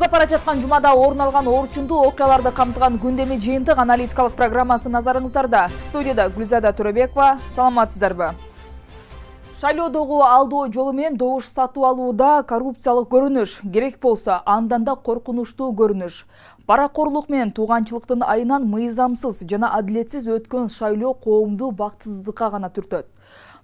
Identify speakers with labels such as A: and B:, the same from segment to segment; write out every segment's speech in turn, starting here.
A: Узап бара жаткан жумада орун алган орчундуу окуяларды камтыган күндөмү жыйынтык аналитикалык программасы назарыңыздарда. Студияда Гүлзада Төрөбекова. Саламатсыздарбы? Шайлоодогу алдоо жолу менен добуш сатып алууда коррупциялык көрүнүш, керек болсо андан да коркунучтуу көрүнүш. Паракорлук менен тууганчылыктын айынан мыйзамсыз жана адилетсиз өткөн шайлоо коомду бактысыздыкка гана түртөт.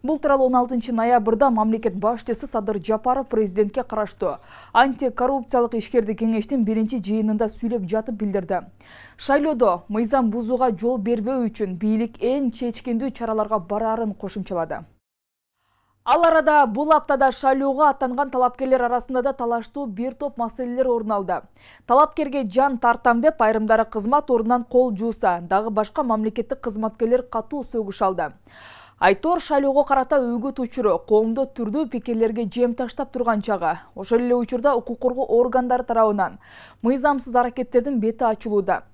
A: Бул тууралуу 16 ноябрда мамлекет башчысы Садыр Жапаров президентке караштуу антикоррупциялык ишкерди кеңештин биринчи жыйынында сүйлөп жатып билдирди. Шайлоодо мыйзам бузууга жол бербөө үчүн бийлик эң чечкиндүү чараларга бараарын кошумчалады. Ал арада бул аптада шайлоого аттанган талапкерлер арасында да талаштуу бир топ маселелер орун алды. Талапкерге жан тартам деп айрымдары кызмат ордунан кол жууса, дагы башка мамлекеттик кызматкерлер катуу сөгүш алды. Айтор шайлоого карата үгүт учуру коомдо түрдүү пикирлерге жем таштап турган чагы. Ошол эле учурда укук коргоо органдары тарабынан мыйзамсыз аракеттердин бети ачылууда.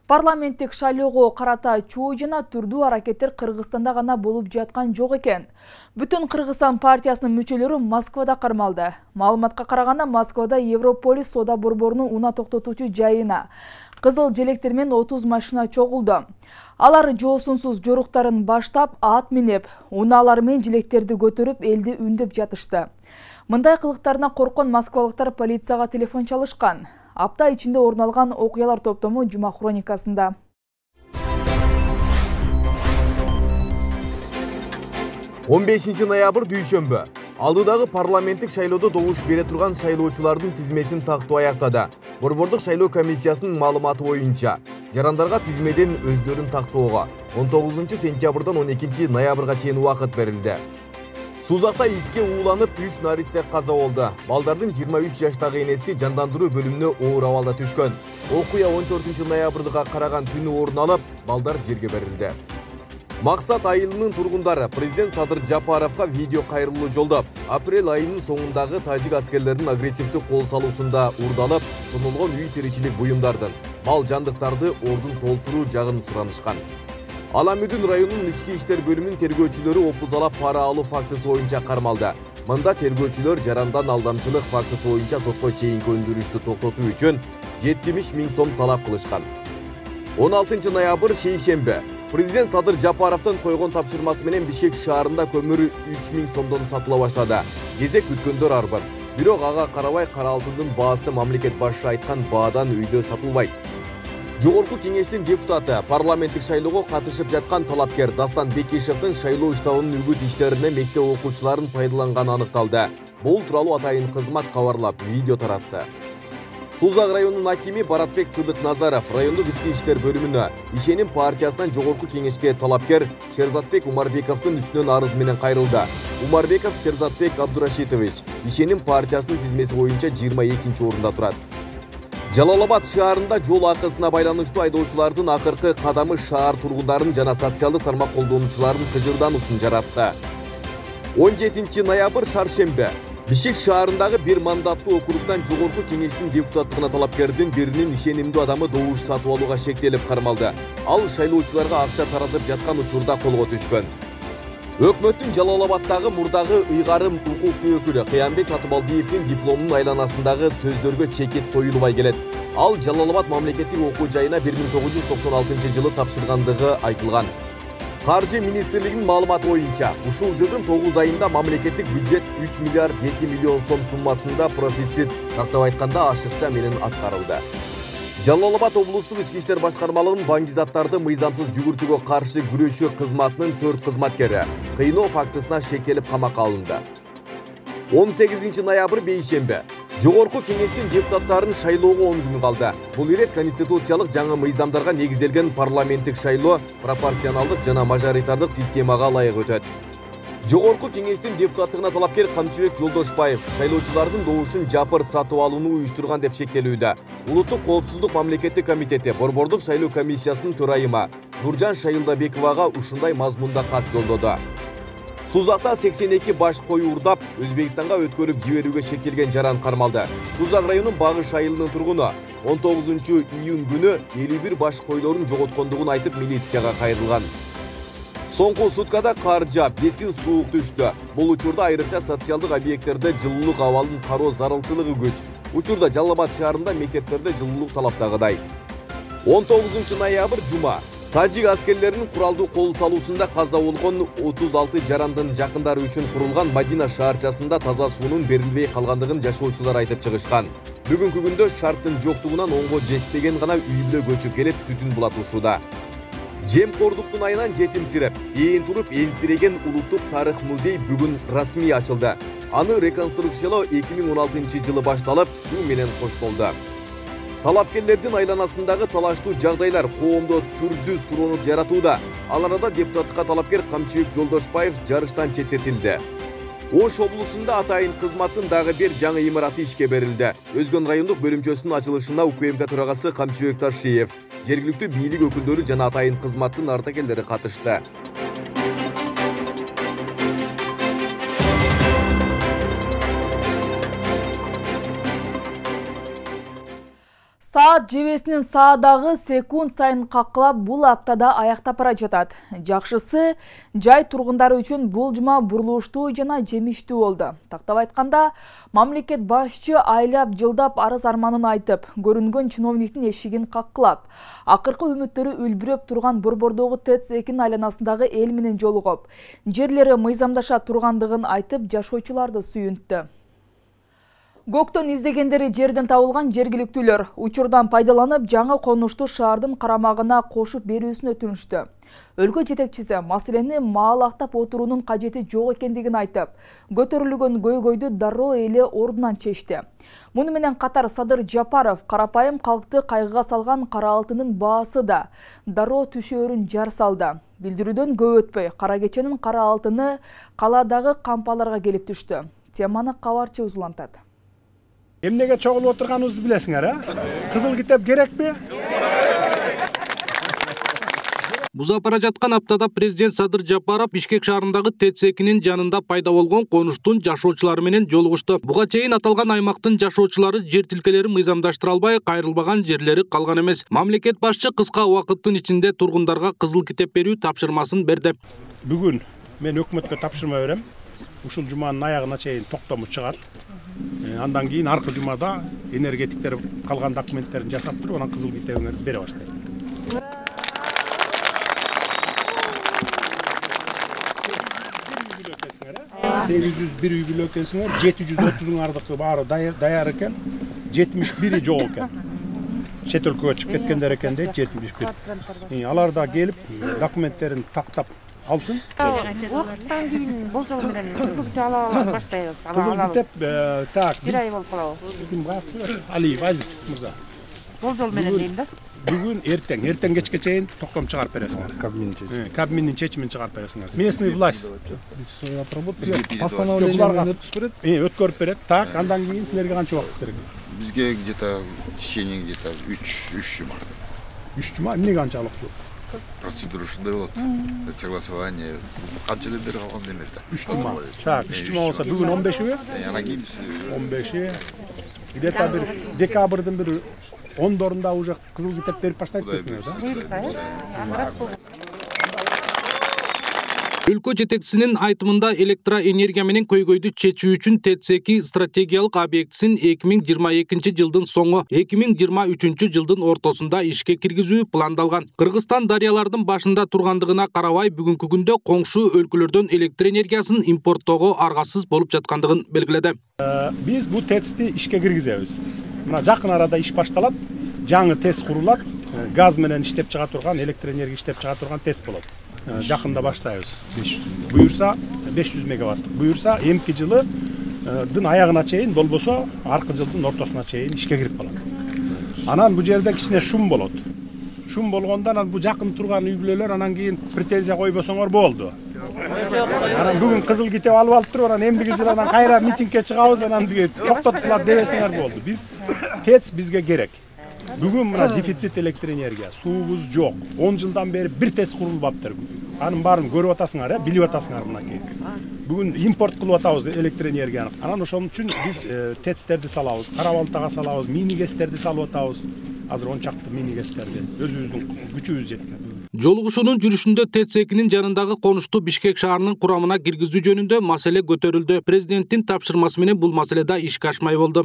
A: Парламенттик шайлоого карата чуу жана түрдүү аракеттер Кыргызстанда гана болуп жаткан жок экен. Бүтүн Кыргызстан партиясынын мүчөлөрү Москвада кармалды. Маалыматка караганда Москвада Европолис соода борборунун унаа токтотуучу жайына кызыл желектер менен 30 машина чогулду. Алар жоосунсуз жоруктарын баштап, ат минеп, унаалар менен желектерди көтөрүп, элди үндөп жатышты. Мындай кылыктарына корккон москвалыктар полицияга телефон чалышкан. Апта ичинде орун алган окуялар топтому Жума хроникасында.
B: 15 ноябрь дүйшөмбү. Алдыдагы парламенттик шайлоодо добуш бере турган шайлоочулардын тизмесин тактоо аяктады. Борбордук шайлоо комиссиясынын маалыматы боюнча, жарандарга тизмеден өздөрүн тактоого 19 сентябрдан 12 ноябрга чейин убакыт берилди. Сузакта иске ууланып 3 наристе каза болду. Балдардын 23 жаштагы энеси жандандыруу бөлүмүнө оор абалда түшкөн. Окуя 14 ноябрга караган түнү орун алып, балдар жерге берилди. Максат айылынын тургундары президент Садыр Жапаровго видео кайрылуу жолдоп, апрель айынын соңундагы тажик аскерлеринин агрессивдүү кол салуусунда урдалып, тонолгон үй тиричилик буюмдардын, мал жандыктарды ордун толтуруу жагын суранышкан. Аламүдүн районунун ички иштер бөлүмүнүн тергөөчүлөрү опузалап пара алуу фактысы боюнча кармалды. Мында тергөөчүлөр жарандан алдамчылык фактысы боюнча сотко чейинки өндүрүштү токтотуу үчүн 70 000 сом талап кылышкан. 16 ноябрь шейшембе. Президент Садыр Жапаровдун койгон тапшырмасы менен Бишкек шаарында көмүр 3000 сомдон сатыла баштады. Кезек күткөндөр арбыр. Бирок ага карабай кара алтындын баасы мамлекет башчысы айткан баадан үйдө сатылбайт. Жогорку кеңештин депутаты парламенттик шайлоого катышып жаткан талапкер Дастан Бекишевдин шайлоо штабынын үгүт иштерине мектеп окуучуларын пайдаланганы аныкталды. Бул тууралуу атайын кызмат кабарлап, видео таратты. Сузак районунун акими Баратбек Сыдык Назаров райондук ички иштер бөлүмүнө ишеним партиясынан жогорку кеңешке талапкер Шерзатбек Умарбековдун үстүнөн арыз менен кайрылды. Умарбеков Шерзатбек Абдурашитович ишеним партиясынын тизмеси боюнча 22-чи орунда турат. Жалалабад шаарында жол акысына байланыштуу айдоочулардын акыркы кадамы шаар тургундарын жана социалдык тармак колдонуучулардын кыжырдануусун жаратты. 17 ноябрь шаршембе. Бишкек шаарындагы бир мандаттуу округдан жогорку кеңештин депутаттыгына талапкердин биринин ишенимдүү адамы добуш сатып алууга шектелип кармалды. Ал шайлоочуларга акча таратып жаткан учурда колго түшкөн. Өкмөттүн Жалалабаддагы мурдагы ыйгарым укуктуу өкүлү Кыянбек Сатыбалдиевдин дипломунун айланасындагы сөздөргө чекит коюлбай келет. Ал Жалалабад мамлекеттик окуу жайына 1996 жылы тапшыргандыгы айтылган. Каржы министрлигинин маалыматы боюнча, ушул жылдын 9 айында мамлекеттик бюджет 3 миллиард 7 миллион сом суммасында профицит, тактап айтканда ашыкча менен аткарылды. Жалалабад облустук ички иштер башкармалыгынын баңгизаттарды мыйзамсыз жүгүртүүгө каршы күрөшүү кызматынын 4 кызматкери кыйноо фактысына шектелип камакка алынды. 18 ноябрь бейшембе. Жогорку кеңештин депутаттарын шайлоого 10 күн калды. Бул ирет конституциялык жаңы мыйзамдарга негизделген парламенттик шайлоо пропорционалдык жана мажоритардык системага ылайык өтөт. Жогорку кеңештин депутаттыгына талапкер Камчыбек Жолдошбаев шайлоочулардын добушун жапырт сатып алууну уюштурган деп шектелүүдө. Улуттук коопсуздук мамлекеттик комитети борбордук шайлоо комиссиясынын төрайымы Нуржан Шайылдабековага ушундай мазмунда кат жолдоду. Сузакта 82 баш кой урдап, Өзбекстанга өткөрүп жиберүүгө шектелген жаран кармалды. Сузак районунун Багыш айылынын тургуну 19 июнь күнү 51 баш койлорун жоготкондугун айтып милицияга кайрылган. Соңку суткада кар жаап, кескин суук түштү. Бул учурда айрыкча социалдык объекттерде жылуулук абалын кароо зарылчылыгы күч. Учурда Жалал Абад шаарында мектептерде жылуулук талаптагыдай. 19 ноябрь жума тажик аскерлеринин куралдуу кол салуусунда каза болгон 36 жарандын жакындары үчүн курулган Мадина шаарчасында таза суунун берилбей калгандыгын жашоочулар айтып чыгышкан. Бүгүнкү күндө шарттын жоктугунан онго жетпеген гана үй бүлө көчүп келип түтүн булатышууда. Жемкордуктун айынан жетимсирип, ээн туруп энсиреген улуттук тарых музей бүгүн расмий ачылды. Аны реконструкциялоо 2016 жылы башталып, шу менен коштолду. Талапкерлердин айланасындагы талаштуу жагдайлар коомдо түрдүү суроону жаратууда. Ал арада депутатка талапкер Камчыбек Жолдошбаев жарыштан четтетилди. Ош облусунда атайын кызматтын дагы бир жаңы имараты ишке берилди. Өзгөн райондук бөлүмчөсүнүн ачылышына УКМК төрагасы Камчыбек Ташиев, жергиликтүү бийлик өкүлдөрү жана атайын кызматтын ардагерлери катышты.
A: Саат жебесинин саадагы секунд сайын каккылап бул аптада аяктап бара жатат. Жакшысы, жай тургундары үчүн бул жума бурулуштуу жана жемиштүү болду. Тактап айтканда, мамлекет башчы айлап жылдап арыз арманын айтып, көрүнгөн чиновниктин эшигин каккылап, акыркы үмүттөрү үлбүрөп турган Борбордогу ТЭЦ-2 айланасындагы эл менен жолугуп, жерлери мыйзамдаша тургандыгын айтып, жашоочуларды сүйүнттү. Көктөн издегендери жерден табылган жергиликтүүлөр учурдан пайдаланып жаңы конушту шаардын карамагына кошуп берүүсүн өтүнүштү. Өлкө жетекчиси маселени маалактап отуруунун кажети жок экендигин айтып, көтөрүлгөн көйгөйдү дароо эле ордунан чечти. Муну менен катар Садыр Жапаров карапайым калкты кайгыга салган кара алтындын баасы да дароо түшөөрүн жар салды. Билдирүүдөн көп өтпөй, кара кеченин кара алтыны каладагы кампаларга келип түштү. Теманы кабарчы узулантат.
C: Эмнеге чогулуп отурганыбызды билесиңер, Кызыл китеп керекпи?
D: Бузап бара жаткан аптада президент Садыр Жапаров Бишкек шаарындагы ТЭЦ-2-нин жанында пайда болгон конуштун жашоочулары менен жолугушту. Буга чейин аталган аймактын жашоочулары жер тилкелери мыйзамдаштыра албай, кайрылбаган жерлери калган эмес. Мамлекет башчы кыска убакыттын ичинде тургундарга кызыл китеп берүү тапшырмасын берди.
C: Бүгүн мен өкмөткө тапшырма берем. Ушул жуманын аягына чейин токтому чыгат. Андан кийин аркы жумада энергетиктер калган документтерин жасап туруп, анан кызыл китебин бере баштайт. 801 үй бүлө экенсиңер, 730'ун ардыкы баары даяр экен, 71'i жок экен. Чет өлкөгө чыгып кеткендер экен дейт, 71. Алар да келип документтерин тактап алсын.
E: Уақыттан кейін бұл жол менен кызыл китеп ала баштайбыз.
C: Кызыл китеп, так,
E: бир ай болуп калабы.
C: Алиев Азиз мырза.
E: Бұл жол менен дейм да.
C: Бүгүн эртең кечке чейин токтом чыгарып бересиңер. Кабминдин чечимин чыгарып бересиңер. Местный власть постановление өткөрүп берет. Так, андан кийин силерге канча убакыт керек?
F: Бизге где-то в течение где-то 3 жума.
C: 3 жума эмнеге канчалык жок?
F: Процедура ушундай болот. Согласование канча эле бери калган демекте.
C: 3 жума. Так, 3 жума болсо бүгүн 15-і.
F: Анан кийин
C: 15-і. Где-то бир декабрдын бир 10'unda уже кызыл китеп берип баштайт десиңер да?
D: Өлкө жетекчисинин айтымында электроэнергия менен көйгөйдү чечүү үчүн ТЭЦ-2 стратегиялык объектисин 2022 жылдын соңу 2023 жылдын ортосунда ишке киргизүү пландалган. Кыргызстан дарыялардын башында тургандыгына карабай, бүгүнкү күндө коңшу өлкөлөрдөн электроэнергиясын импорттоого аргасыз болуп жаткандыгын белгиледи.
C: Биз бу ТЭЦ-ти ишке киргизебиз. Мына жакын арада иш башталат, жаңы ТЭЦ курулат, газ менен иштеп чыга турган, электроэнергия иштеп чыга турган ТЭЦ болот. Жакында баштайбыз. Буюрса 500 мегаватт. Буюрса эмки жылдын аягына чейин, болбосо аркы жылдын ортосуна чейин ишке кирип калат. Анан бу жерде кичине шум болот. Шум болгондон бу жакын турган үй бүлөлөр анан кийин претензия койбосоңор болду. Анан бүгүн кызыл китеп алып туруп, анан эмдиги жыл анан кайра митингге чыгабыз, анан токтоттулар дебесиңер болду. Биз ТЭЦ бизге керек. Бүгүн мына дефицит электроэнергия, суубуз жок. 10 жылдан бери бир ТЭЦ курулбаптыр. Анын баарын көрүп атасыңар, билип атасыңар мынакей. Бүгүн импорт кылып атабыз электроэнергияны. Анан ошон үчүн биз ТЭЦтерди салабыз, Кара Балтага салабыз, мини гэстерди салып атабыз. Азыр 10 чакты мини гэстерди. Өзүбүздүн күчүбүз жеткен.
D: Жолугушуунун жүрүшүндө ТЭЦ-2-нин жанындагы конушту Бишкек шаарынын курамына киргизүү жөнүндө маселе көтөрүлдү. Президенттин тапшырмасы менен бул маселеде ишке ашмай болду.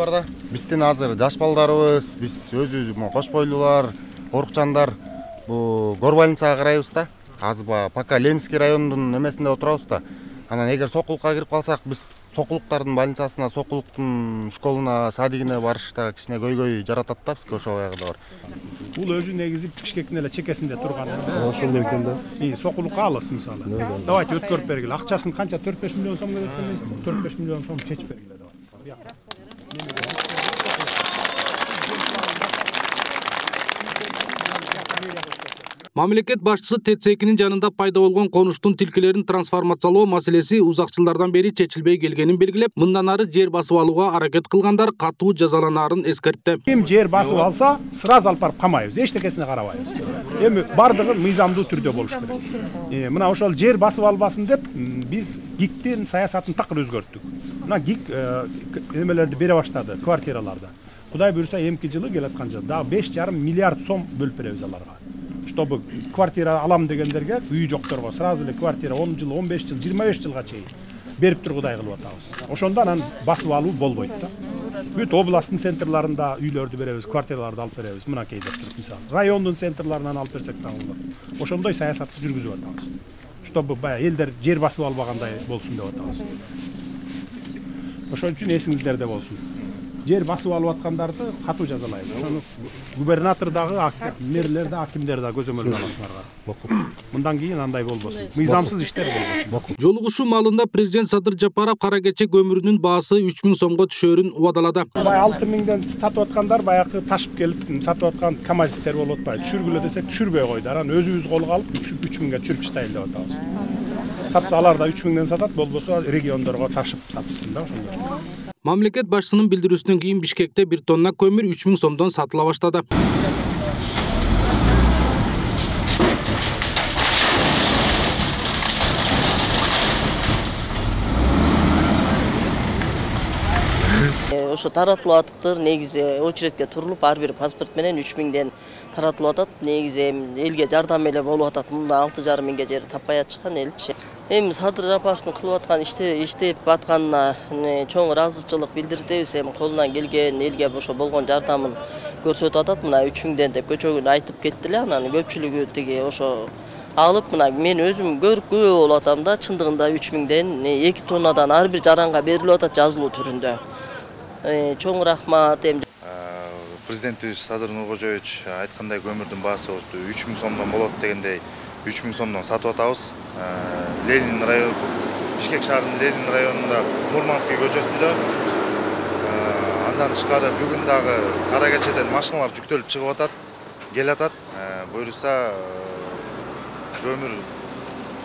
G: бар да. Биздин азыр жаш балдарыбыз, биз өзүбүз кош бойлуулар, корукчандар бу горбольницага карайбыз да. Азыр пока Ленинский районунун эмесинде отурабыз да. Анан эгер Сокулукка кирип калсак, биз Сокулуктардын больницасына, Сокулуктун школуна, садигине барышта кичине көйгөй жаратат да, бизге ошол аягында бар.
C: Бул өзү негизи Бишкектин эле чекесинде турган. Ошондой экен да. Сокулукка алыс мисалы. Давайте өткөрүп бергиле. Акчасын канча 4-5 миллион сом керек экенбиз. 4-5 миллион сом чечип бергиле давай.
D: Мамлекет башчысы ТЦКнин жанында пайда болгон конуштун тилкелерин трансформациялоо маселеси узак жылдардан бери чечилбей келгенин белгилеп, мындан ары жер басып алууга аракет кылгандар катуу жазаланаарын эскертти.
C: Ким жер басып алса, сразу алып барып камайбыз, эчтекесине карабайбыз. Эми бардыгы мыйзамдуу түрдө болуш керек. Мына ошол жер басып албасын деп биз ГИКтин саясатын такыр өзгөрттүк. Мына ГИК эмелерди бере баштады, квартираларда. Кудай буйрса, эмки жылы келаткан жылы дагы 5,5 миллиард сом бөлүп беребиз аларга. Чтобы квартира алам дегендерге, үй жокторго сразу эле квартира 10 жыл, 15 жыл, 25 жылга чейин берип тургудай кылып атабыз. Ошондо анан басып алуу болбойт да. Бүт областтын центрларында үйлөрдү беребиз, квартираларды алып беребиз. Мынакей деп туруп мисалы. Райондун центрларынан алып берсек да болот. Ошондой саясатты жүргүзүп атабыз. Чтобы элдер жер басып албагандай болсун деп атабыз. Ошон үчүн эсиңиздерде болсун. Жер басып алып аткандарды катуу жазалайбыз. Ошону губернатор дагы, мэрлер да, акимдер да көзөмөлгө аласыңар. Мындан кийин андай болбосун. Мыйзамсыз иштер болбосун.
D: Жолугушуу маалында президент Садыр Жапаров кара кече көмүрүнүн баасы 3000 сомго түшөрүн убадалады.
C: 6000ден сатып аткандар баягы ташып келип сатып аткан камазистер болуп атпайбы. Түшүргүлө десек түшүрбөй койду. Анан өзүбүз колго алып 3000ге түшүрүп иштейли деп атабыз. Сатса алар да 3000ден сатат, болбосо региондорго ташып сатышсын да ошондо.
D: Мамлекет башчысынын билдирүүсүнөн кийин Бишкекте 1 тонна көмүр 3000 сомдон сатыла баштады.
H: Ошо таратылып атыптыр, негизи очередке турулуп, ар бир паспорт менен 3000ден таратылып атат. Негизи элге жардам эле болуп атат. Мында 6,5 миңге жер таппай атышкан элчи. Эми Садыр Жапаровдун кылып аткан иштеп атканына чоң ыраазычылык билдирдебиз. Эми колунан келген элге ошо болгон жардамын көрсөтүп атат. Мына 3000ден деп көчөгүн айтып кетти эле. Анан көпчүлүгү тиги ошо алып, мына мен өзүм көрүп күбө болуп атам да, чындыгында 3000ден 2 тоннадан ар бир жаранга берилип атат жазылуу түрүндө. Чоң рахмат.
F: Президентибиз Садыр Нуркожоевич айткандай көмүрдүн баасы 3000 сомдон болот дегендей 3000 сомдон сатып атабыз. Ленин району, Бишкек шаарынын Ленин районунда Мурманский көчөсүндө. Андан тышкары бүгүн дагы кара кечеден машиналар жүктөлүп чыгып атат, келатат. Буйруса көмүр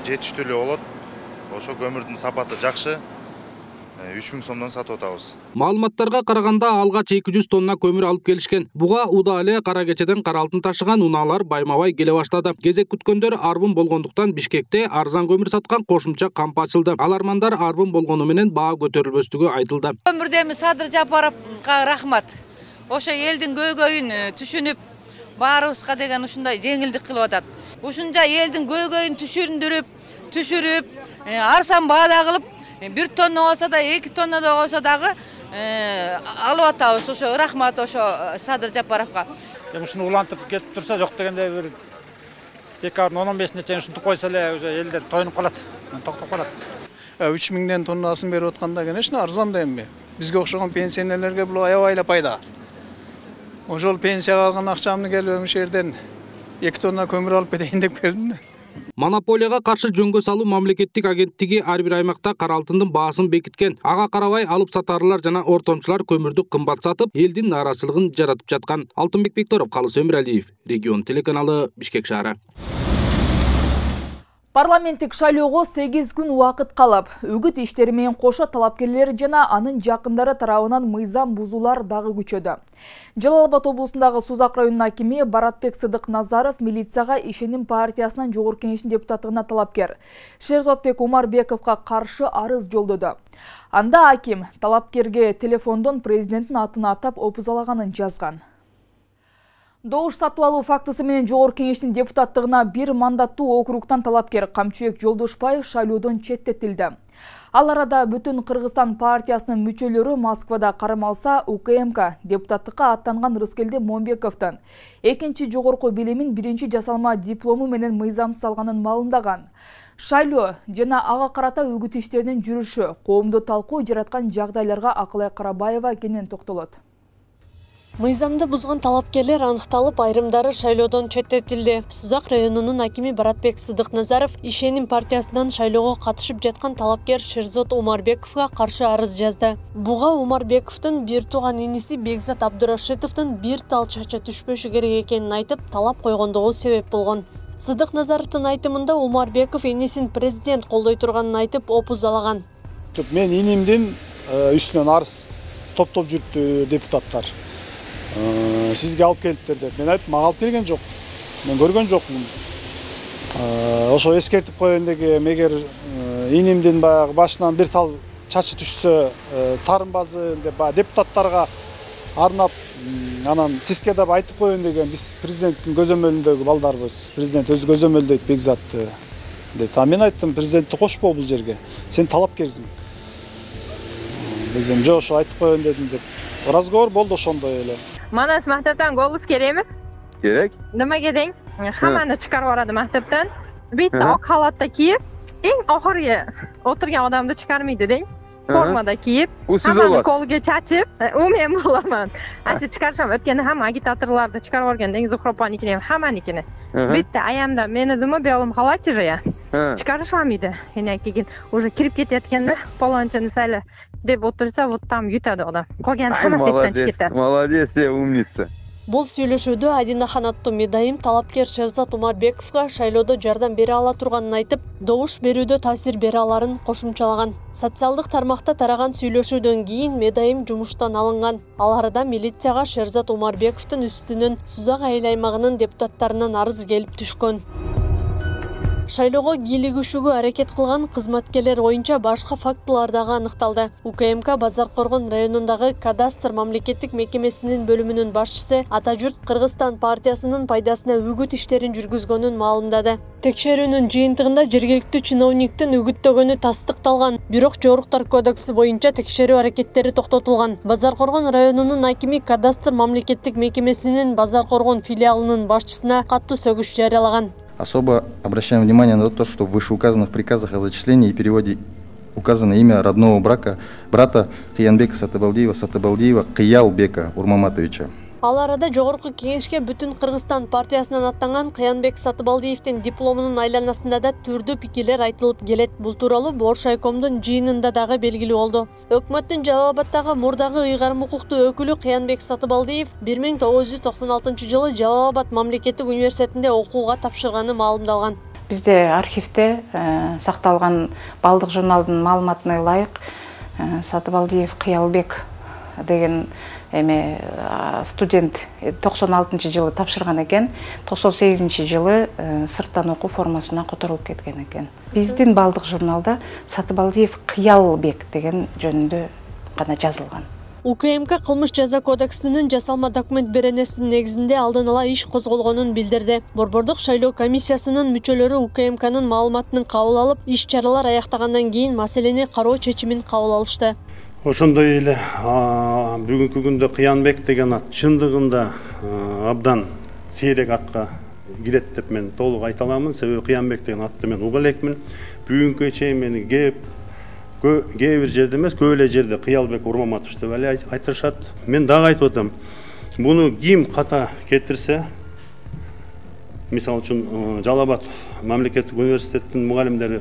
F: жетиштүү эле болот. Ошо көмүрдүн сапаты жакшы. 3000 сомдон сатып атабыз.
D: Маалыматтарга караганда алгач 200 тонна көмүр алып келишкен. Буга уда эле кара кечеден кара алтын ташыган унаалар байма-бай келе баштады. Кезек күткөндөр арбын болгондуктан Бишкекте арзан көмүр саткан кошумча камп ачылды. Алармандар арбын болгону менен баа көтөрүлбөстүгү айтылды.
E: Көмүрдө Садыр Жапаровга рахмат. Ошо элдин көйгөйүн түшүнүп, баарыбызга деген ушундай жеңилдик кылып атат. Ушунча элдин көйгөйүн түшүрүп, арзан баада кылып 1 тонна болса да, 2 тонна да болса дагы алып атабыз. Ошо рахмат ошо Садыр Жапаровга.
I: Ушуну улантып кетип турса, жок дегенде бир декабрдын 15-ине чейин ушинтип койсо эле элдер тоюнуп калат, токтоп калат.
J: 3000ден тоннасын берип атканда, конечно, арзан да эми. Бизге окшогон пенсионерлерге бул аябай эле пайда. Ошол пенсияга алган акчамды келип ошол жерден 2 тонна көмүр алып кетейин деп келдим да.
D: Монополияга каршы жөнгө салуу мамлекеттик агенттиги ар бир аймакта кара алтындын баасын бекиткен. Ага карабай алып сатарлар жана ортомчулар көмүрдү кымбат сатып, элдин нааразычылыгын жаратып жаткан. Алтынбек Бекторов, Калыс Өмүралиев, Регион телеканалы, Бишкек шаары.
A: Парламенттик шайлоого 8 күн убакыт калып, үгүт иштери менен кошо талапкерлер жана анын жакындары тарабынан мыйзам бузуулар дагы күчөдү. Жалал Абад облусундагы Сузак районунун акими Баратбек Сыдык Назаров милицияга Ишеним партиясынын жогорку кеңешинин депутаттыгына талапкер Шерзотбек Умарбековго каршы арыз жолдоду. Анда аким талапкерге телефондон президенттин атын атап опузалаганын жазган. Добуш сатып алуу фактысы менен Жогорку Кеңештин депутаттыгына бир мандаттуу округтан талапкер Камчыбек Жолдошбаев шайлоодон четтетилди. Ал арада Бүтүн Кыргызстан партиясынын мүчөлөрү Москвада карам алса, УКМК депутаттыкка аттанган Рыскелди Момбековдун экинчи жогорку билимин биринчи жасалма диплому менен мыйзамсыз алганын маалымдаган. Шайлоо жана ага карата үгүт иштеринин жүрүшү коомдо талкуу жараткан жагдайларга Акылай Карабаева кенен токтолот.
K: Мыйзамды бузган талапкерлер аныкталып, айрымдары шайлоодон четтетилди. Сузак районунун акими Баратбек Сыдыкназаров Ишеним партиясынан шайлоого катышып жаткан талапкер Шерзот Умарбековго каршы арыз жазды. Буга Умарбековдун бир тууган иниси Бекзат Абдурашитовдун бир тал чачы түшпөшү керек экенин айтып, талап койгондугу себеп болгон. Сыдыкназаровдун айтымында Умарбеков инисин президент колдой турганын айтып, опузалаган.
C: Мен инимдин үстүнөн арыз топтоп жүрүптү депутаттар. Сизге алып келиптир деп. Мен айттым, мага алып келген жок. Мен көргөн жокмун. Ошо эскертип коеюн дегем, эгер инимдин баягы башынан бир тал чачы түшсө, тарынбазы деп депутаттарга арнап, анан сизге да айтып коеюн дегем. Биз президенттин көзөмөлүндөгү балдарбыз. Президент өзү көзөмөлдөйт Бекзатты дейт. Мен айттым, президентти кошпо бул жерге. Сен талапкерсиң. Десем, жок, ошо айтып коеюн дедим деп. Разговор болду ошондой эле.
L: Манас мектептен голубуз керекми?
M: Керек.
L: Nimaga deng? Hammani chiqarib yuboradi maktabdan. Bitta oq xalatda kiyib, eng oxirgi o'tirgan odamni chiqarmaydi deng. Formada kiyib, hammani qo'liga chachib, u men bo'laman. Asli chiqarisham o'tganda hamma agitatorlarni chiqarib yuborgan deng, Zuhropanikini ham hammanikini. Bitta ayamda meni nima belim xalatchi ya. Chiqarishmaydi. Yana keyin уже kirib ketayotganda palonchini sayla deb o'tirsa, вот там yutadi odam. Qolgan hammasi ketadi.
M: Молодец, умница.
K: Бул сүйлөшүүдө Адина Ханаттуу Медайым талапкер Шерзат Умарбековго шайлоодо жардам бере ала турганын айтып, добуш берүүдө таасир бере аларын кошумчалаган. Социалдык тармакта тараган сүйлөшүүдөн кийин Медайым жумуштан алынган. Ал арада милицияга Шерзат Умарбековдун үстүнөн Сузак айыл аймагынын депутаттарынан арыз келип түшкөн. Шайлоого кийлигишүүгө аракет кылган кызматкерлер боюнча башка фактылар дагы аныкталды. УКМК Базар Коргон районундагы кадастр мамлекеттик мекемесинин бөлүмүнүн башчысы Атажурт Кыргызстан партиясынын пайдасына үгүт иштерин жүргүзгөнүн маалымдады. Текшерүүнүн жыйынтыгында жергиликтүү чиновниктин үгүттөгөнү тастыкталган, бирок Жоруктар кодекси боюнча текшерүү аракеттери токтотулган. Базар Коргон районунун акими кадастр мамлекеттик мекемесинин Базар Коргон филиалынын башчысына каттуу сөгүш жарыялаган.
N: Особо обращаем внимание на то, что в вышеуказанных приказах о зачислении и переводе указано имя родного брата Кыянбека Сатыбалдиева Кыялбека Урмаматовича.
K: Ал арада Жогорку Кеңешке Бүтүн Кыргызстан партиясынан аттанган Кыянбек Сатыбалдиевдин дипломунун айланасында да түрдүү пикирлер айтылып келет. Бул тууралуу Боршайкомдун жыйынында дагы белгилүү болду. Өкмөттүн Жалал-Абаддагы мурдагы ыйгарым укуктуу өкүлү Кыянбек Сатыбалдиев 1996 жылы Жалал-Абад мамлекеттик университетинде окууга тапшырганы маалымдалган.
O: Бизде архивде сакталган балдык журналдын маалыматына ылайык Сатыбалдиев Кыялбек деген студент 96 жылы тапшырган экен, 98 жылы сырттан окуу формасына которулуп кеткен экен. Биздин балдык журналда Сатыбалдиев Кыялбек деген жөнүндө гана жазылган.
K: УКМК кылмыш жаза кодексинин жасалма документ беренесинин негизинде алдын ала иш козголгонун билдирди. Борбордук шайлоо комиссиясынын мүчөлөрү УКМКнын маалыматын кабыл алып, иш чаралар аяктагандан кийин маселени кароо чечимин кабыл алышты.
C: Ошондой эле бүгүнкү күндө Кыянбек деген ат чындыгында абдан сейрек атка кирет деп мен толук айта аламын. Себеби Кыянбек деген атты мен уга элекмин. Бүгүнкү чейин мени кээ бир жерде эмес, көп эле жерде Кыялбек Урмаматович деп эле айтышат. Мен дагы айтып атам. Буну ким ката кетирсе, мисалы үчүн Жалал-Абад мамлекеттик университеттин мугалимдери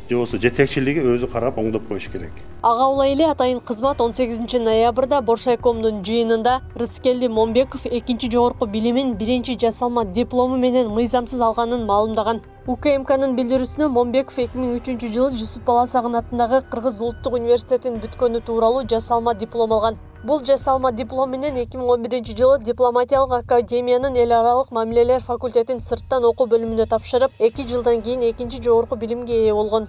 C: же болсо жетекчилиги өзү карап оңдоп коюш керек.
K: Ага улай эле атайын кызмат 18 ноябрда Боршайкомдун жыйынында Рыскелди Момбеков экинчи жогорку билимин биринчи жасалма диплому менен мыйзамсыз алганын маалымдаган. УКМКнын билдирүүсүнө Момбеков 2003 жылы Жусуп Баласагын атындагы Кыргыз улуттук университетин бүткөнү тууралуу жасалма диплом алган. Бул жасалма диплом менен 2011 жылы дипломатиялык академиянын эл аралык мамилелер факультетин сырттан окуу бөлүмүнө тапшырып, 2 жылдан кийин экинчи жогорку билимге ээ болгон.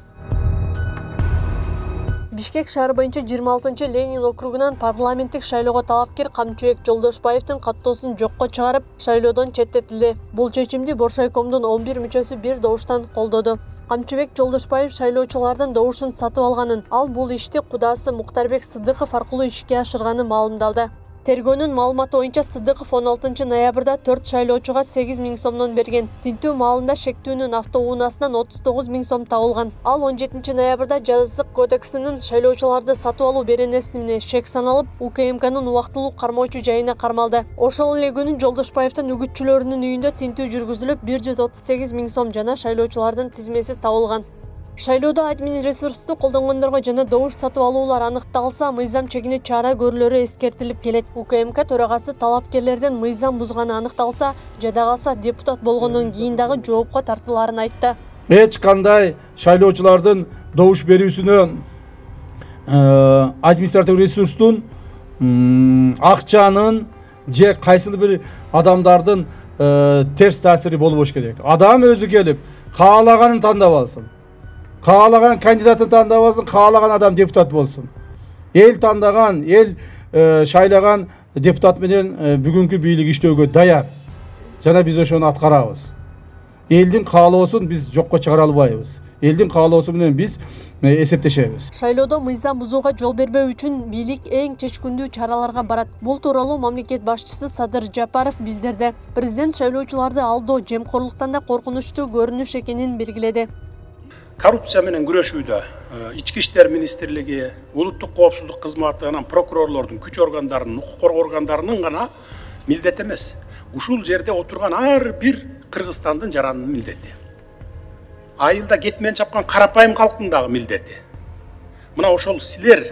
K: Бишкек шаары боюнча 26 Ленин округунан парламенттик шайлоого талапкер Камчыбек Жолдошбаевдин каттоосун жокко чыгарып, шайлоодон четтетилди. Бул чечимди Боршайкомдун 11 мүчөсү бир добуштан колдоду. Камчыбек Жолдошбаев шайлоочулардын добушун сатып алганын, ал бул ишти кудасы Муктарбек Сыдыков аркылуу ишке ашырганын маалымдалды. Тергөөнүн маалыматы боюнча Сыдыков 16 ноябрда 4 шайлоочуга 8 000 сомдон берген. Тинтүү маалында шектүүнүн автоунаасынан 39 000 сом табылган. Ал 17 ноябрда Жазык кодексинин шайлоочуларды сатып алуу беренесине шек саналып, УКМКнын убактылуу кармоочу жайына кармалды. Ошол эле күнү Жолдошбаевдин үгүтчүлөрүнүн үйүндө тинтүү жүргүзүлүп, 138 000 сом жана шайлоочулардын тизмеси табылган. Шайлоодо админ ресурсту колдонгондорго жана добуш сатып алуулар аныкталса, мыйзам чегине чара көрүлөрү эскертилип келет. УКМК төрагасы талапкерлерден мыйзам бузганы аныкталса, жада калса депутат болгондон кийин дагы жоопко тартыларын айтты.
P: Эч кандай шайлоочулардын добуш берүүсүнө административ ресурстун, акчанын же кайсыл бир адамдардын терс таасири болбош керек. Адам өзү келип, каалаганын тандап алсын. Каалаган кандидатын тандап алсын, каалаган адам депутат болсун. Эл тандаган, эл шайлаган депутат менен бүгүнкү бийлик иштөөгө даяр. Жана биз ошону аткарабыз. Элдин каалоосун биз жокко чыгара албайбыз. Элдин каалоосу менен биз эсептешебиз.
K: Шайлоодо мыйзам бузууга жол бербөө үчүн бийлик эң чечкиндүү чараларга барат. Бул тууралуу мамлекет башчысы Садыр Жапаров билдирди. Президент шайлоочуларды алдоо, жемкорлуктан да коркунучтуу көрүнүш экенин белгиледи.
C: Коррупция менен күрөшүүдө Ички иштер министрлиги, улуттук коопсуздук кызматы жана прокурорлордун, күч органдарынын, укук коргоо органдарынын гана милдет эмес. Ушул жерде отурган ар бир Кыргызстандын жаранынын милдети. Айылда кетмен чапкан карапайым калктын дагы милдети. Мына ошол силер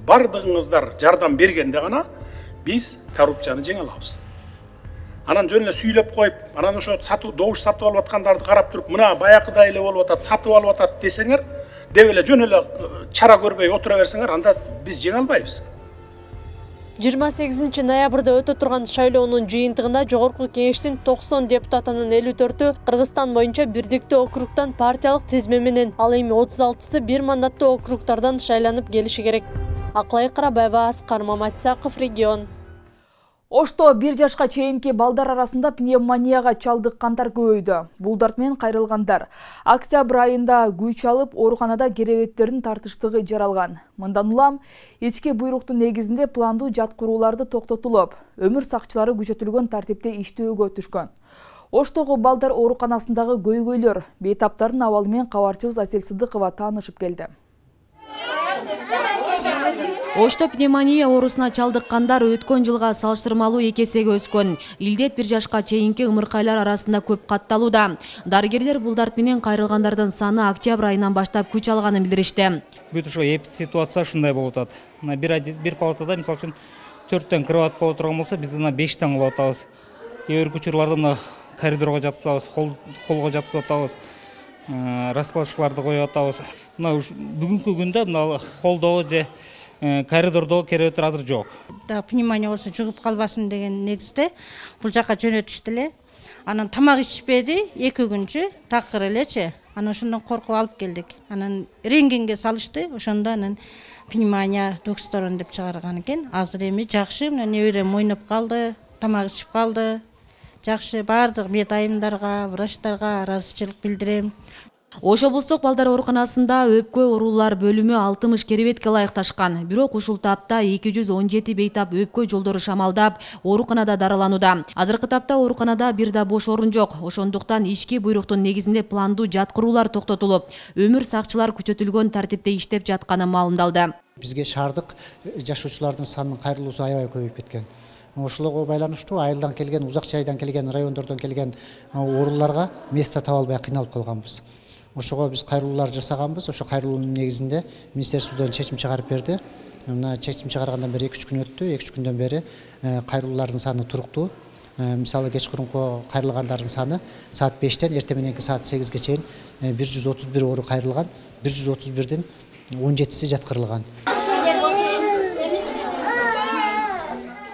C: бардыгыңыздар жардам бергенде гана биз коррупцияны жеңе алабыз. Анан жөн эле сүйлөп коюп, анан ошо добуш сатып алып аткандарды карап туруп, мына баякыдай эле болуп атат, сатып алып атат десеңер, деп эле жөн эле чара көрбөй отура берсеңер, анда биз жеңе албайбыз.
K: 28 ноябрда өтө турган шайлоонун жыйынтыгында Жогорку Кеңештин 90 депутатынын 54-ü Кыргызстан боюнча бирдиктүү округтан партиялык тизме менен, ал эми 36-сы бир мандаттуу округтардан шайланып келиши керек. Аклай Карабаева, Аскар Маматсаков, регион.
A: Ошто 1 жашка чейинки балдар арасында пневмонияга чалдыккандар көбөйдү. Бул дарт менен кайрылгандар октябрь айында күч алып, ооруканада керебеттердин тартыштыгы жаралган. Мындан улам ички буйруктун негизинде пландуу жаткырууларды токтотулуп, өмүр сакчылары күчөтүлгөн тартипте иштөөгө түшкөн. Оштогу балдар ооруканасындагы көйгөйлөр бейтаптардын абалы менен кабарчыбыз Асель Сыдыкова таанышып келди.
Q: Ошто пневмония оорусуна чалдыккандар өткөн жылга салыштырмалуу 2 эсеге өскөн. Илдет 1 жашка чейинки ымыркайлар арасында көп катталууда. Дарыгерлер бул дарт менен кайрылгандардын саны октябрь айынан баштап күч алганын билдиришти.
R: Бүт ошо ситуация ушундай болуп атат. Бир палатада мисалы үчүн 4төн кровать боло турган болсо, биз мына 5тен кылып атабыз. Кээ бир учурларда мына коридорго жаткызабыз, холго жаткызып атабыз. Раскладкаларды коюп атабыз. Мына бүгүнкү күндө мына холдо же коридордо керебеттер азыр жок.
S: Да пневмония болсо жугуп калбасын деген негизде бул жака жөнөтүштү эле. Анан тамак ичпеди 2 күнчү, такыр элечи. Анан ошондон коркуп алып келдик. Анан рентгенге салышты. Ошондо анан пневмония докторон деп чыгарган экен. Азыр эми жакшы, мына неберем ойноп калды, тамак ичип калды. Жакшы, бардык мед айымдарга, врачтарга ыраазычылык билдирем.
Q: Ош облустук балдар ооруканасында өпкө оорулар бөлүмү 60 керебетке ылайыкташкан. Бирок ушул тапта 217 бейтап өпкө жолдору шамалдап, ооруканада дарыланууда. Азыркы тапта ооруканада бир да бош орун жок. Ошондуктан ички буйруктун негизинде пландуу жаткыруулар токтотулуп, өмүр сакчылар күчөтүлгөн тартипте иштеп жатканы маалымдалды.
T: Бизге шаардык жашоочулардын санынын кайрылуусу аябай көбөйүп кеткен. Ошолого байланыштуу айылдан келген, узак жайдан келген, райондордон келген ооруларга место таба албай кыйналып калганбыз. Ошого биз кайрылуулар жасаганбыз. Ошо кайрылуунун негизинде министрликтен чечим чыгарып берди. Мына чечим чыгаргандан бери 2-3 күн өттү. 2-3 күндөн бери кайрылуулардын саны туруктуу. Мисалы кечкурунку кайрылгандардын саны саат 5тен эртең мененки саат 8ге чейин 131 оору кайрылган. 131дин 17си жаткырылган.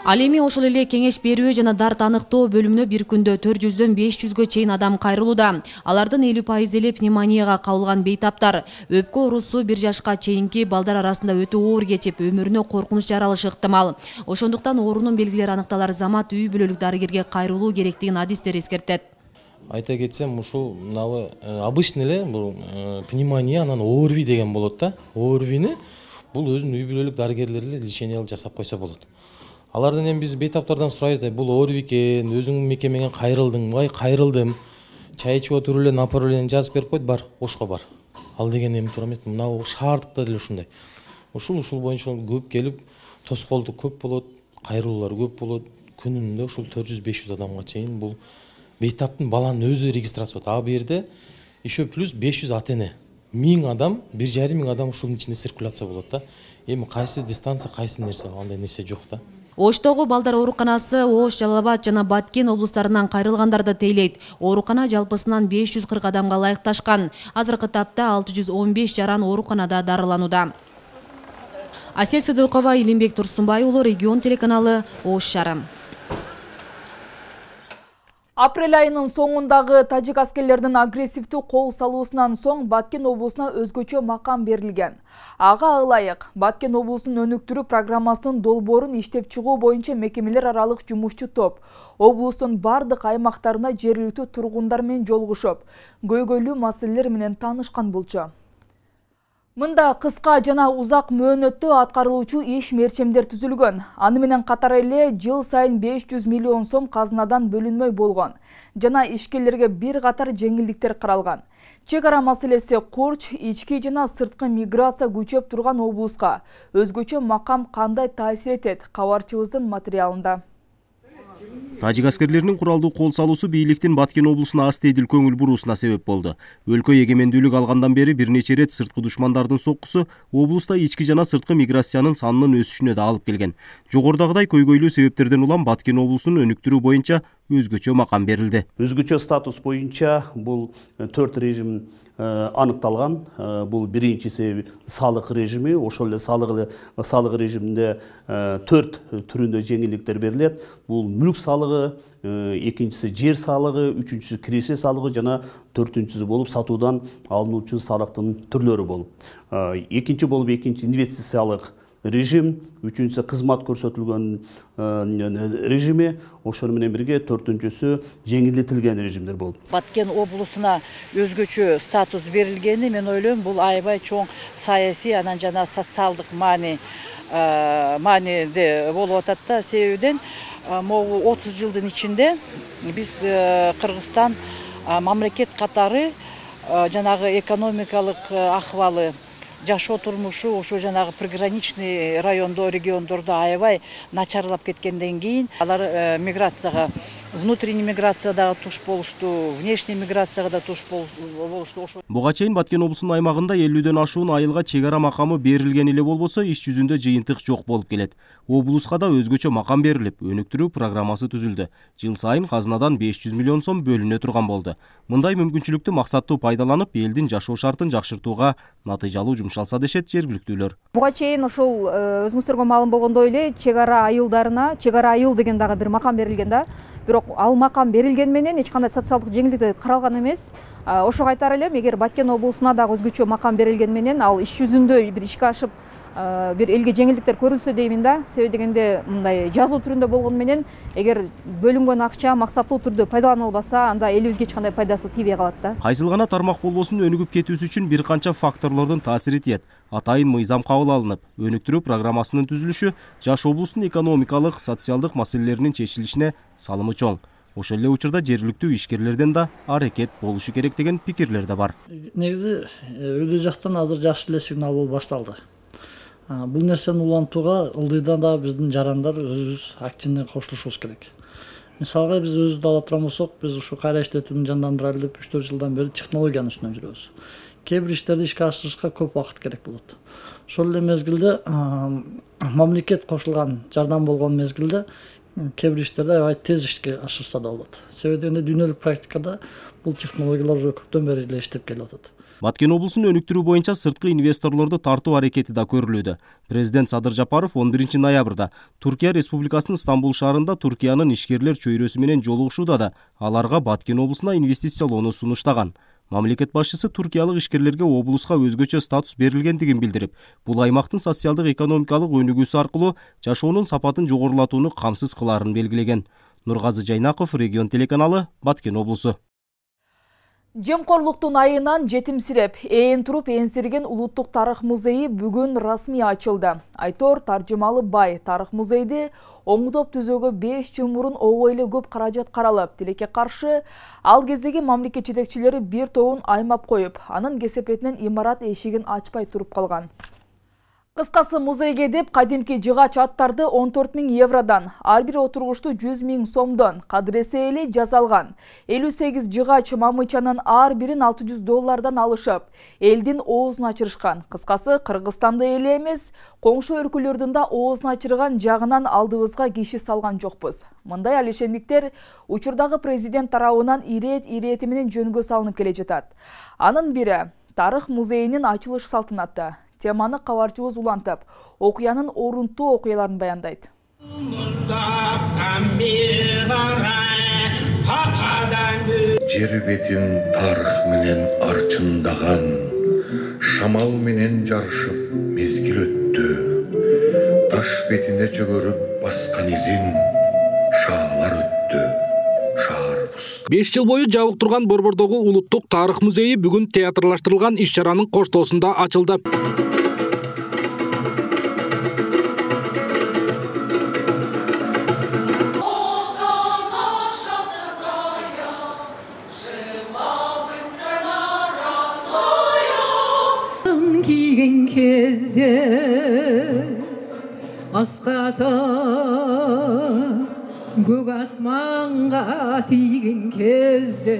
Q: Ал эми ошол эле кеңеш берүү жана дарт аныктоо бөлүмүнө бир күндө 400дөн 500гө чейин адам кайрылууда. Алардын 50% эле пневмонияга кабылган бейтаптар. Өпкө оорусу 1 жашка чейинки балдар арасында өтө оор кечип, өмүрүнө коркунуч жаралышы ыктымал. Ошондуктан оорунун белгилери аныкталар замат үй бүлөлүк дарыгерге кайрылуу керектигин адистер эскертет.
U: Айта кетсем, ушул мынабы обычный эле бул пневмония, анан ОРВИ деген болот да. ОРВИни бул өзүнүн үй бүлөлүк дарыгерлер эле лечение алып жасап койсо болот. Алардан эми биз бейтаптардан сурайбыз да, бул ОРВИ экен, өзүң мекемеге кайрылдыңбы? Кайрылдым. Чай ичип отуруп эле направление жазып берип койт, бар, ошко бар. Ал деген эми туура эмес, мына шаардыкта деле ушундай. Ушул боюнча көп келип, тоскоолдук көп болот, кайрылуулар көп болот. Күнүндө ушул 400-500 адамга чейин бул бейтаптын баланын өзү регистрация болот. А бу жерде еще плюс 500 ата-эне. 1000 адам, 1,5 адам ушунун ичинде циркуляция болот да. Эми кайсы дистанция, кайсы нерсе, андай нерсе жок да.
Q: Оштогу балдар ооруканасы Ош, Жалал Абад жана Баткен облустарынан кайрылгандарды тейлейт. Оорукана жалпысынан 540 адамга ылайыкташкан. Азыркы тапта 615 жаран ооруканада дарыланууда. Асель Сыдыкова, Илимбек Турсунбай уулу, Регион телеканалы, Ош шаары.
A: Апрель айынын соңундагы тажик аскерлердин агрессивдүү кол салуусунан соң Баткен облусуна өзгөчө макам берилген. Ага ылайык Баткен облусунун өнүктүрүү программасынын долбоорун иштеп чыгуу боюнча мекемелер аралык жумушчу топ облустун бардык аймактарына жергиликтүү тургундар менен жолугушуп, көйгөйлүү маселелер менен таанышкан болчу. Мында кыска жана узак мөөнөттө аткарылуучу иш мерчемдер түзүлгөн. Аны менен катар эле жыл сайын 500 миллион сом казынадан бөлүнмөй болгон. Жана ишкерлерге бир катар жеңилдиктер каралган. Чек ара маселеси курч, ички жана сырткы миграция күчөп турган облуска өзгөчө макам кандай таасир этет? Кабарчыбыздын материалында.
V: Тажик аскерлеринин куралдуу кол салуусу бийликтин Баткен облусуна астейдил көңүл буруусуна себеп болду. Өлкө эгемендүүлүк алгандан бери бир нече ирет сырткы душмандардын соккусу облуста ички жана сырткы миграциянын санынын өсүшүнө да алып келген. Жогорудагыдай көйгөйлүү себептерден улам Баткен облусунун өнүктүрүү боюнча өзгөчө макам берилди.
W: Өзгөчө статус боюнча бул 4 режим аныкталган. Бул биринчиси салык режими, ошол эле салык режиминде 4 түрүндө жеңилдиктер берилет. Бул мүлк салыгы, экинчиси жер салыгы, үчүнчүсү киреше салыгы жана төртүнчүсү болуп сатуудан алынуучу салыктын түрлөрү болуп. Экинчи болуп инвестициялык режим, үчүнчүсү кызмат көрсөтүлгөн режими, ошону менен бирге төртүнчүсү жеңилдетилген режимдер болуп.
X: Баткен облусуна өзгөчө статус берилгени мен ойлойм, бул аябай чоң саясий анан жана социалдык мааниде болуп атат да. Себебинен могу 30 жылдын ичинде биз Кыргызстан мамлекет катары жанагы экономикалык ахвалы, жашоо турмушу ошо жанагы приграничный райондо, региондордо аябай начарлап кеткенден кийин алар миграцияга, внутренний миграцияда туш болушту, внешний миграцияга да туш болушту.
V: Буга чейин Баткен облусунун аймагында 50дөн ашуун айылга чек ара макамы берилген эле болбосо, иш жүзүндө жыйынтык жок болуп келет. Облуска да өзгөчө макам берилип, өнүктүрүү программасы түзүлдү. Жыл сайын казынадан 500 миллион сом бөлүнө турган болду. Мындай мүмкүнчүлүктү максаттуу пайдаланып, элдин жашоо шартын жакшыртууга натыйжалуу жумшалса дешет жергиликтүүлөр.
Y: Буга чейин ошол өзүңүздөргө маалым болгондой эле чек ара айылдарына, чек ара айыл деген дагы бир макам берилген да. Бирок ал макам берилген менен эч кандай социалдык жеңилдик каралган эмес. Ошого айтар элем, эгер Баткен облусуна дагы өзгөчө макам берилген менен ал иш жүзүндө бир ишке ашып, бир элге жеңилдиктер көрүлсө деймин да. Себеби дегенде мындай жазуу түрүндө болгону менен эгер бөлүнгөн акча максаттуу түрдө пайдаланылбаса, анда элибизге эч кандай пайдасы тийбей калат да.
V: Кайсыл гана тармак болбосун өнүгүп кетүүсү үчүн бир канча факторлордун таасири тиет. Атайын мыйзам кабыл алынып, өнүктүрүү программасынын түзүлүшү жаш облустун экономикалык, социалдык маселелеринин чечилишине салымы чоң. Ошол эле учурда жергиликтүү ишкерлерден да аракет болушу керек деген пикирлер да бар.
Z: Негизи өлкө жактан азыр жакшы эле сигнал болуп башталды. Бул нерсени улантууга ылдыйдан да биздин жарандар өзүбүз активне кошулушубуз керек. Мисалга биз өзүбүз ала турган болсок, биз ушу кайра иштетүүнү жандандыралы деп 3-4 жылдан бери технологиянын үстүнөн жүрөбүз. Кээ бир иштерди ишке ашырышка көп убакыт керек болот. Ошол эле мезгилде мамлекет кошулган жардам болгон мезгилде кээ бир иштерди аябай тез ишке ашырса да болот. Себеби дегенде дүйнөлүк практикада бул технологиялар уже көптөн бери эле иштеп келип атат.
V: Баткен облусун өнүктүрүү боюнча сырткы инвесторлорду тартуу аракети да көрүлүүдө. Президент Садыр Жапаров 11 ноябрда Туркия Республикасынын Стамбул шаарында Туркиянын ишкерлер чөйрөсү менен жолугушууда да аларга Баткен облусуна инвестициялоону сунуштаган. Мамлекет башчысы туркиялык ишкерлерге облуска өзгөчө статус берилгендигин билдирип, бул аймактын социалдык экономикалык өнүгүүсү аркылуу жашоонун сапатын жогорулатууну камсыз кылаарын белгилеген. Нургазы Жайнаков, Регион телеканалы, Баткен облусу.
A: Жемкорлуктун айынан жетимсиреп, ээн туруп энсирген Улуттук тарых музейи бүгүн расмий ачылды. Айтор Таржымалы бай тарых музейди оңдоп түзөөгө 5 жыл мурун обойлы көп каражат каралып, тилекке каршы ал кездеги мамлекет жетекчилери бир тобун аймап коюп, анын кесепетинен имарат эшигин ачпай туруп калган. Кыскасы музейге деп кадимки жыгач аттарды 14 000 евродан, ар бир отургучту 100 000 сомдон, кадыресе эле жасалган 58 жыгач мамычанын ар бирин $600 алышып, элдин оозун ачырышкан. Кыскасы Кыргызстанды эле эмес, коңшу өлкөлөрдүн да оозун ачырган жагынан алдыбызга киши салган жокпуз. Мындай алишендиктер учурдагы президент тарабынан ирети менен жөнгө салынып келе жатат. Анын бири тарых музейинин ачылыш салтанаты. Теманы кабарчыбыз улантып, окуянын орунтуу окуяларын баяндайт.
B: Жер бетин тарых менен арчындаган, шамал менен жарышып мезгил өттү. Таш бетине жөгөрүп баскан изин шаалар өттү.
D: 5 жыл бою жабык турган Борбордогу Улуттук тарых музейи бүгүн театрлаштырылган иш-чаранын коштоосунда ачылды.
E: Kiygen kezde askasa көк асманга тийген кезде.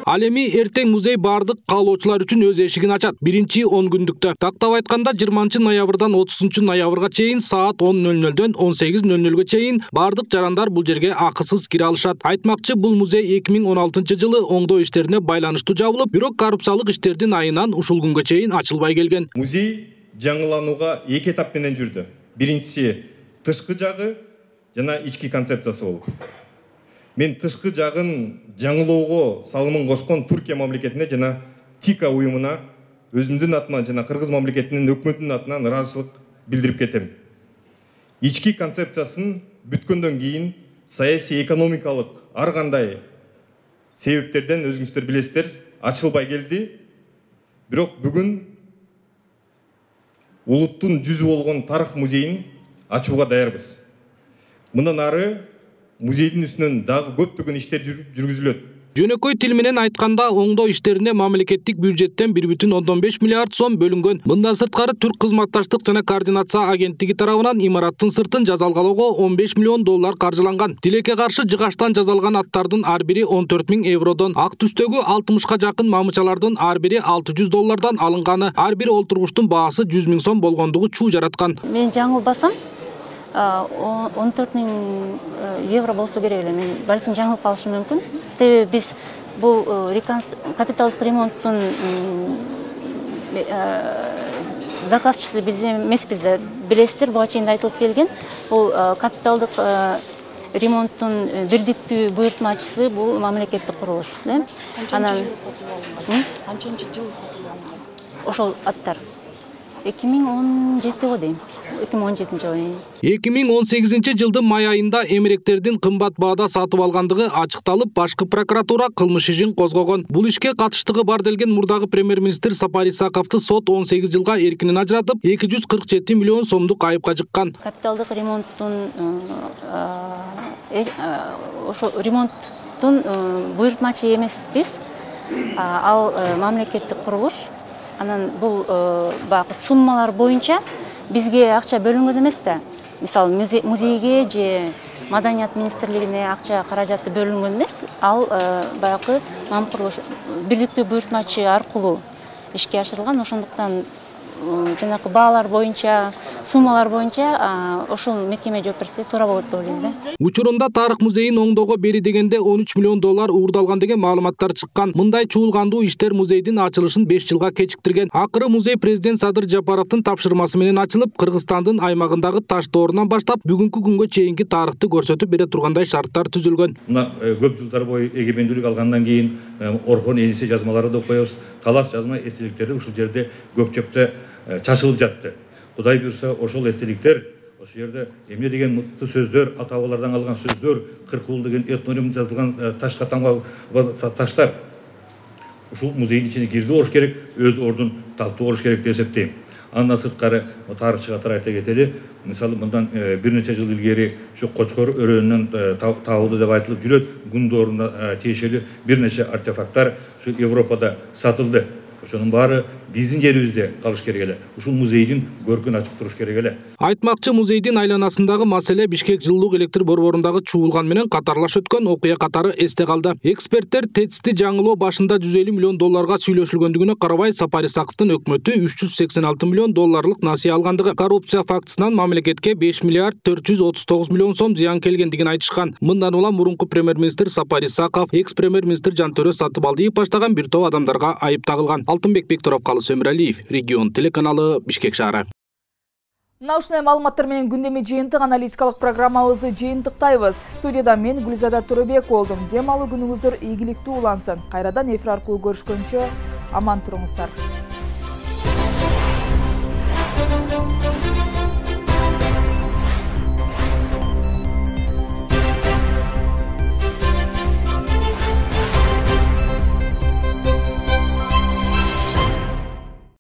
D: Ал эми эртең музей бардык каалоочулар үчүн өз эшигин ачат. Биринчи 10 күндүктө. Тактап айтканда 20 ноябрдан 30 ноябрга чейин саат 10:00дөн 18:00га чейин бардык жарандар бул жерге акысыз кире алышат. Айтмакчы, бул музей 2016 жылы оңдоо иштерине байланыштуу жабылып, бирок коррупциялык иштердин айынан ушул күнгө чейин ачылбай келген.
F: Музей жаңыланууга 2 этап менен жүрдү. Биринчиси тышкы жагы жана ички концепциясы болуп. Мен тышкы жагын жаңылоого салымын кошкон Туркия мамлекетине жана ТИКА уюмуна өзүмдүн атыман жана Кыргыз мамлекетинин өкмөтүнүн атынан ыраазычылык билдирип кетем. Ички концепциясын бүткөндөн кийин саясий экономикалык ар кандай себептерден өзүңүздөр билесиздер ачылбай келди. Бирок бүгүн улуттун жүзү болгон тарых музейин ачууга даярбыз. Мындан ары музейдин үстүнөн дагы көптөгөн иштер жүргүзүлөт.
D: Жөнөкөй тил менен айтканда оңдоо иштерине мамлекеттик бюджеттен 1,5 миллиард сом бөлүнгөн. Мындан сырткары Түрк кызматташтык жана координация агенттиги тарабынан имараттын сыртын жазалгалоого $15 миллион каржыланган. Тилекке каршы жыгачтан жазалган аттардын ар бири 14 000 евродон, ак түстөгү 60га жакын мамычалардын ар бири $600 алынганы, ар бир олтургучтун баасы 100 000 сом болгондугу чуу жараткан.
G: Мен жаңылбасам 14 000 евро болсо керек эле. Мен балким жаңылып калышым мүмкүн. Себеби биз бул капиталдык ремонттун заказчысы биз эмеспиз да. Билесиздер, буга чейин айтылып келген. Бул капиталдык ремонттун бирдиктүү буйртмачысы бул мамлекеттик курулуш.
Y: Канчанчы жылы сатып алынган?
G: Ошол аттар 2017 го дейм. 2017 жылы.
D: 2018 жылдын май айында эмеректердин кымбат баада сатып алгандыгы ачыкталып, башкы прокуратура кылмыш ишин козгогон. Бул ишке катыштыгы бар делген мурдагы премьер-министр Сапар Исаковду сот 18 жылга эркинен ажыратып, 247 миллион сомдук айыпка жыккан.
G: Капиталдык ремонттун ошо ремонттун буйртмачы эмеспиз. Ал мамлекеттик курулуш. Анан бул баягы суммалар боюнча бизге акча бөлүнгөн эмес да. Мисалы музейге же Маданият министрлигине акча каражаты бөлүнгөн эмес. Ал баягы мам курулуш бирдиктүү буйртмачы аркылуу ишке ашырылган. Ошондуктан жанагы баалар боюнча, суммалар боюнча ошол мекеме жооп берсе туура болот деп ойлойм да.
D: Учурунда тарых музейин оңдоого бери дегенде $13 миллион уурдалган деген маалыматтар чыккан. Мындай чуулгандуу иштер музейдин ачылышын 5 жылга кечиктирген. Акыры музей президент Садыр Жапаровдун тапшырмасы менен ачылып, Кыргызстандын аймагындагы таш доорунан баштап бүгүнкү күнгө чейинки тарыхты көрсөтүп бере тургандай шарттар түзүлгөн.
H: Мына көп жылдар бою эгемендүүлүк алгандан кийин Орхон Энисе жазмалары да окуябыз. Талас жазма эстеликтери ушул жерде көкчөптө чачылып жатты. Кудай буйрса ошол эстеликтер ошол жерде эмне деген мыкты сөздөр, ата-бабалардан алган сөздөр, 40 деген этноним жазылган таш катамга таштар ушул музейдин ичине кирди болуш керек, өз ордун таптуу болуш керек деп эсептейм. Андан сырткары тарыхчы катары айта кетели, мисалы мындан бир нече жыл илгери ушу Кочкор өрөөнүнөн табылды деп айтылып жүрөт. Гундоруна тиешелүү бир нече артефакттар ушу Европада сатылды. Ошонун баары биздин жерибизде калыш керек эле. Ушул музейдин көркүн ачып туруш керек эле.
D: Айтмакчы, музейдин айланасындагы маселе Бишкек жылуулук электр борборундагы чуулган менен катарлаш өткөн окуя катары эсте калды. Эксперттер ТЭЦти жаңылоо башында $150 миллион сүйлөшүлгөндүгүнө карабай, Сапар Исаковдун өкмөтү $386 миллион насыя алгандыгы, коррупция фактысынан мамлекетке 5 миллиард 439 миллион сом зыян келгендигин айтышкан. Мындан улам мурунку премьер-министр Сапар Исаков, экс-премьер-министр Жантөрө Сатыбалдиев баштаган бир топ адамдарга айып тагылган. Алтынбек Бектуров, Калыс Өмүралиев, Регион телеканалы, Бишкек шаары.
A: Мына ушундай маалыматтар менен күндөмү жыйынтык аналитикалык программабызды жыйынтыктайбыз. Студияда мен Гүлзада Турабек болдум. Дем алуу күнүңүздөр ийгиликтүү улансын. Кайрадан эфир аркылуу көрүшкөнчө аман туруңуздар.